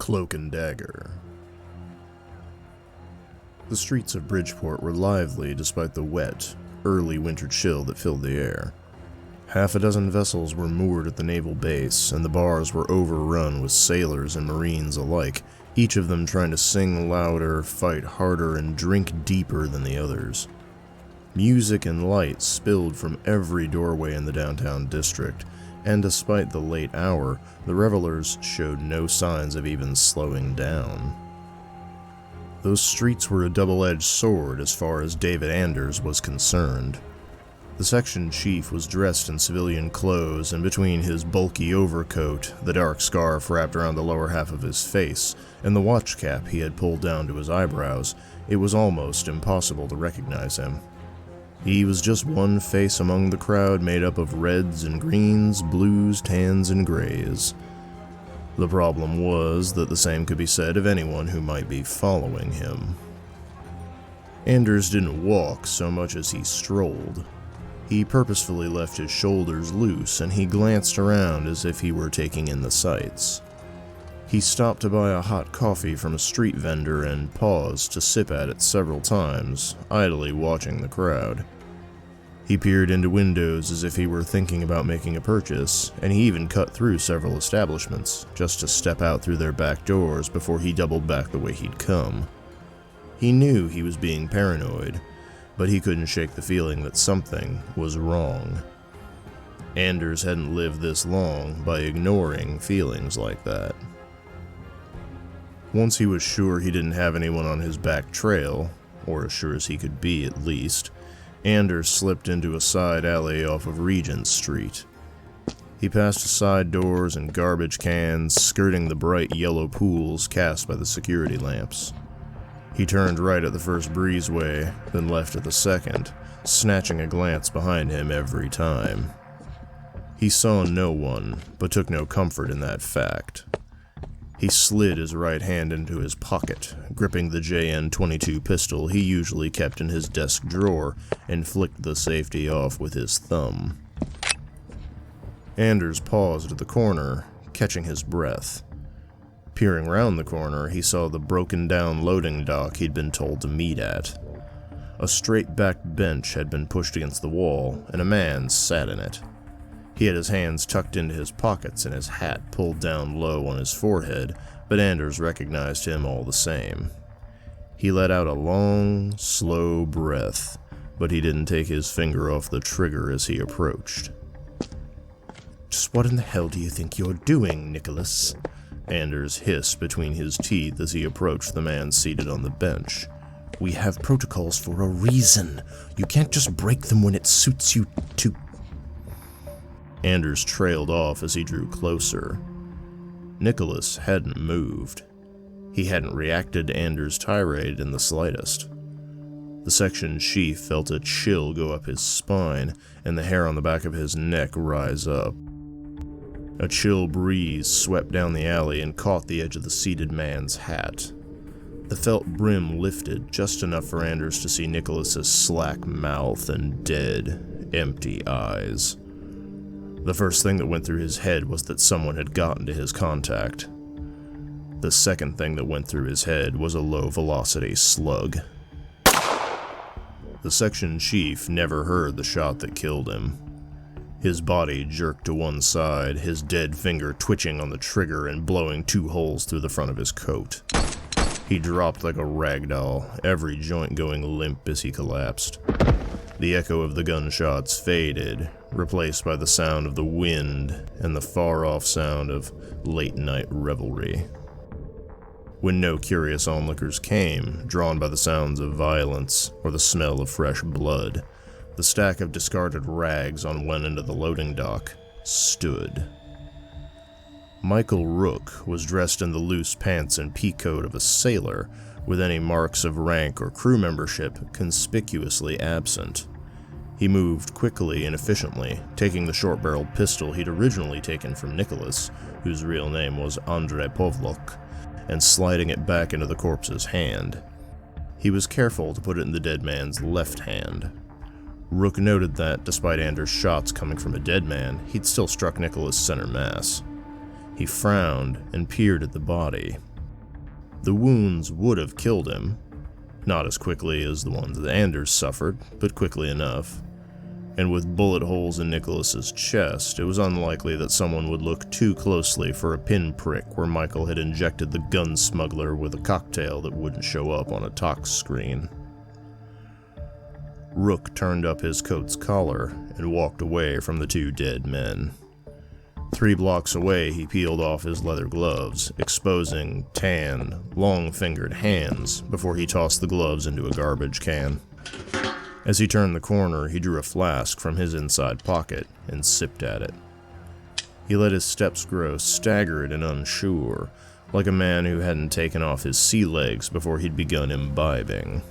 Cloak and Dagger. The streets of Bridgeport were lively despite the wet, early winter chill that filled the air. Half a dozen vessels were moored at the naval base, and the bars were overrun with sailors and Marines alike, each of them trying to sing louder, fight harder, and drink deeper than the others. Music and light spilled from every doorway in the downtown district, and despite the late hour, the revelers showed no signs of even slowing down. Those streets were a double-edged sword as far as David Anders was concerned. The section chief was dressed in civilian clothes, and between his bulky overcoat, the dark scarf wrapped around the lower half of his face, and the watch cap he had pulled down to his eyebrows, it was almost impossible to recognize him. He was just one face among the crowd made up of reds and greens, blues, tans, and grays. The problem was that the same could be said of anyone who might be following him. Anders didn't walk so much as he strolled. He purposefully left his shoulders loose, and he glanced around as if he were taking in the sights. He stopped to buy a hot coffee from a street vendor and paused to sip at it several times, idly watching the crowd. He peered into windows as if he were thinking about making a purchase, and he even cut through several establishments, just to step out through their back doors before he doubled back the way he'd come. He knew he was being paranoid, but he couldn't shake the feeling that something was wrong. Anders hadn't lived this long by ignoring feelings like that. Once he was sure he didn't have anyone on his back trail, or as sure as he could be at least, Anders slipped into a side alley off of Regent Street. He passed side doors and garbage cans, skirting the bright yellow pools cast by the security lamps. He turned right at the first breezeway, then left at the second, snatching a glance behind him every time. He saw no one, but took no comfort in that fact. He slid his right hand into his pocket, gripping the JN-22 pistol he usually kept in his desk drawer, and flicked the safety off with his thumb. Anders paused at the corner, catching his breath. Peering round the corner, he saw the broken-down loading dock he'd been told to meet at. A straight-backed bench had been pushed against the wall, and a man sat in it. He had his hands tucked into his pockets and his hat pulled down low on his forehead, but Anders recognized him all the same. He let out a long, slow breath, but he didn't take his finger off the trigger as he approached. "Just what in the hell do you think you're doing, Nicholas?" Anders hissed between his teeth as he approached the man seated on the bench. "We have protocols for a reason. You can't just break them when it suits you to..." Anders trailed off as he drew closer. Nicholas hadn't moved. He hadn't reacted to Anders' tirade in the slightest. The section chief felt a chill go up his spine and the hair on the back of his neck rise up. A chill breeze swept down the alley and caught the edge of the seated man's hat. The felt brim lifted just enough for Anders to see Nicholas's slack mouth and dead, empty eyes. The first thing that went through his head was that someone had gotten to his contact. The second thing that went through his head was a low-velocity slug. The section chief never heard the shot that killed him. His body jerked to one side, his dead finger twitching on the trigger and blowing 2 holes through the front of his coat. He dropped like a rag doll, every joint going limp as he collapsed. The echo of the gunshots faded, replaced by the sound of the wind and the far-off sound of late-night revelry. When no curious onlookers came, drawn by the sounds of violence or the smell of fresh blood, the stack of discarded rags on one end of the loading dock stood. Michael Rook was dressed in the loose pants and peacoat of a sailor, with any marks of rank or crew membership conspicuously absent. He moved quickly and efficiently, taking the short-barreled pistol he'd originally taken from Nicholas, whose real name was Andrei Povlok, and sliding it back into the corpse's hand. He was careful to put it in the dead man's left hand. Rook noted that, despite Anders' shots coming from a dead man, he'd still struck Nicholas center mass. He frowned and peered at the body. The wounds would have killed him, not as quickly as the ones that Anders suffered, but quickly enough. And with bullet holes in Nicholas's chest, it was unlikely that someone would look too closely for a pinprick where Michael had injected the gun smuggler with a cocktail that wouldn't show up on a tox screen. Rook turned up his coat's collar and walked away from the two dead men. 3 blocks away, he peeled off his leather gloves, exposing tan, long-fingered hands before he tossed the gloves into a garbage can. As he turned the corner, he drew a flask from his inside pocket and sipped at it. He let his steps grow staggered and unsure, like a man who hadn't taken off his sea legs before he'd begun imbibing.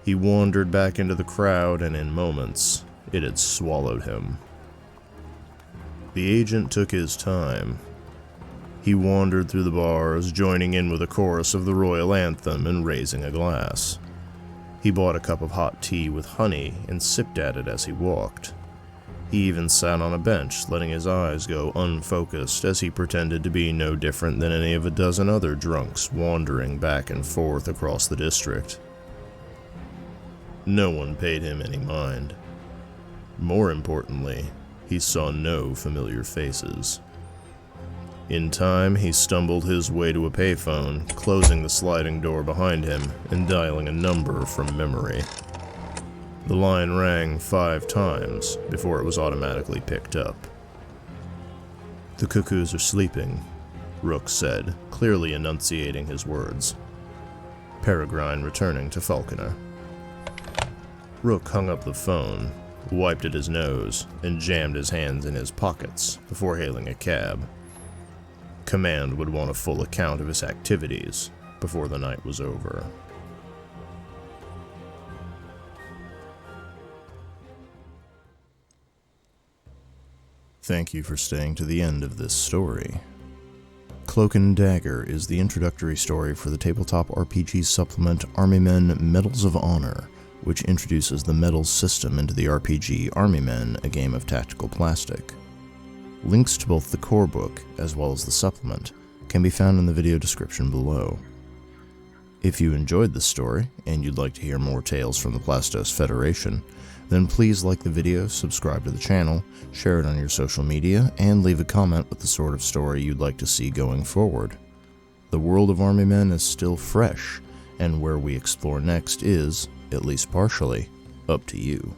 He wandered back into the crowd, and in moments, it had swallowed him. The agent took his time. He wandered through the bars, joining in with a chorus of the royal anthem and raising a glass. He bought a cup of hot tea with honey and sipped at it as he walked. He even sat on a bench, letting his eyes go unfocused as he pretended to be no different than any of a dozen other drunks wandering back and forth across the district. No one paid him any mind. More importantly, he saw no familiar faces. In time, he stumbled his way to a payphone, closing the sliding door behind him and dialing a number from memory. The line rang 5 times before it was automatically picked up. "The cuckoos are sleeping," Rook said, clearly enunciating his words. Peregrine returning to Falconer. Rook hung up the phone, wiped at his nose, and jammed his hands in his pockets before hailing a cab. Command would want a full account of his activities before the night was over. Thank you for staying to the end of this story. Cloak Dagger is the introductory story for the tabletop RPG supplement Army Men Medals of Honor, which introduces the medals system into the RPG Army Men, a game of tactical plastic. Links to both the core book, as well as the supplement, can be found in the video description below. If you enjoyed this story, and you'd like to hear more tales from the Plastos Federation, then please like the video, subscribe to the channel, share it on your social media, and leave a comment with the sort of story you'd like to see going forward. The world of Army Men is still fresh, and where we explore next is, at least partially, up to you.